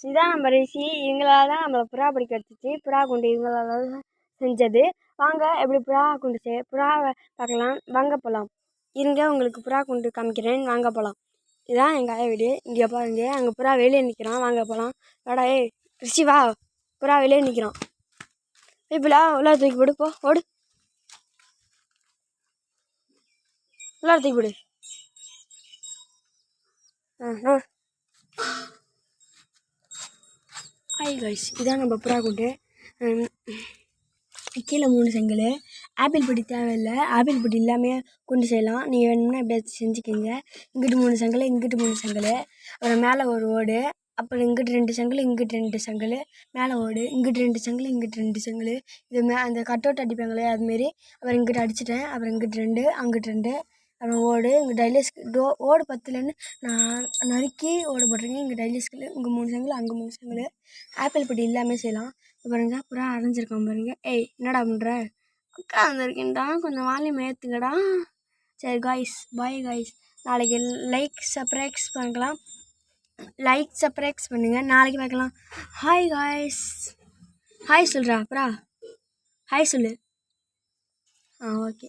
இதான் நம்ம ரிஷி. இவங்களால தான் நம்ம புறா பிடிக்க வச்சுச்சு. புறா குண்டு இவங்களால தான் செஞ்சது. வாங்க எப்படி புறா குண்டு புறாவை பார்க்கலாம். வாங்க போகலாம். இருங்க உங்களுக்கு புறா குண்டு காமிக்கிறேன். வாங்க போகலாம். இதுதான் எங்கள் ஆயா வீடு. இங்கே பாருங்க அங்கே புறா வெளியே நிற்கிறான். வாங்க போகலாம். வாடா ரிஷி வா. புறா வெளியே நிற்கிறான். இப்போலா உள்ளார தூக்கி போடு. போ ஓடு. உள்ளார தூக்கி போடு. ஹாய் கைஸ், இதான் நம்ம புறா குண்டு. கீழே 3 செங்கல். ஆப்பிள் பொடி தேவையில்லை. ஆப்பிள் பொடி இல்லாமல் குண்டு செய்யலாம். நீங்கள் வேணும்னா எப்படியாச்சும் செஞ்சுக்கிங்க. இங்கிட்டு 3 செங்கல், இங்கிட்டு 3 செங்கல், அப்புறம் மேலே ஒரு ஓடு, அப்புறம் இங்கிட்டு 2 செங்கல், இங்கிட்டு 2 செங்கல், மேலே ஓடு, இங்கிட்டு 2 செங்கல், இங்கிட்டு 2 செங்கல். இது அந்த கட்டவுட் அடிப்பாங்களே அதுமாரி. அப்புறம் இங்கிட்டு அடிச்சிட்டேன். அப்புறம் இங்கிட்டு 2, அங்கிட்டு 2, அப்புறம் ஓடு. இங்கே டைலிஸ்க்கு ஓடு பத்தலன்னு நான் நறுக்கி ஓடு போட்டிருக்கேன். இங்கே டைலிஸ்க்கு இங்கே 3 செங்கல், அங்கே 3 செங்கல். ஆப்பிள் பொடி இல்லாமல் செய்யலாம். பாருங்க புறா அரைஞ்சிருக்கான் பாருங்க. ஏய் என்னடா பண்ணுற? அக்கா வந்திருக்கேன்டா, கொஞ்சம் வால்யூம் ஏற்றுங்கடா. சரி காய்ஸ், பாய் காய்ஸ். நாளைக்கு லைக் சப்ஸ்கிரைப் பண்ணிக்கலாம். லைக் சப்ஸ்கிரைப் பண்ணுங்கள். நாளைக்கு பார்க்கலாம். Hi guys. ஹாய் சொல்கிறா புறா. ஹாய் சொல்லு. ஓகே.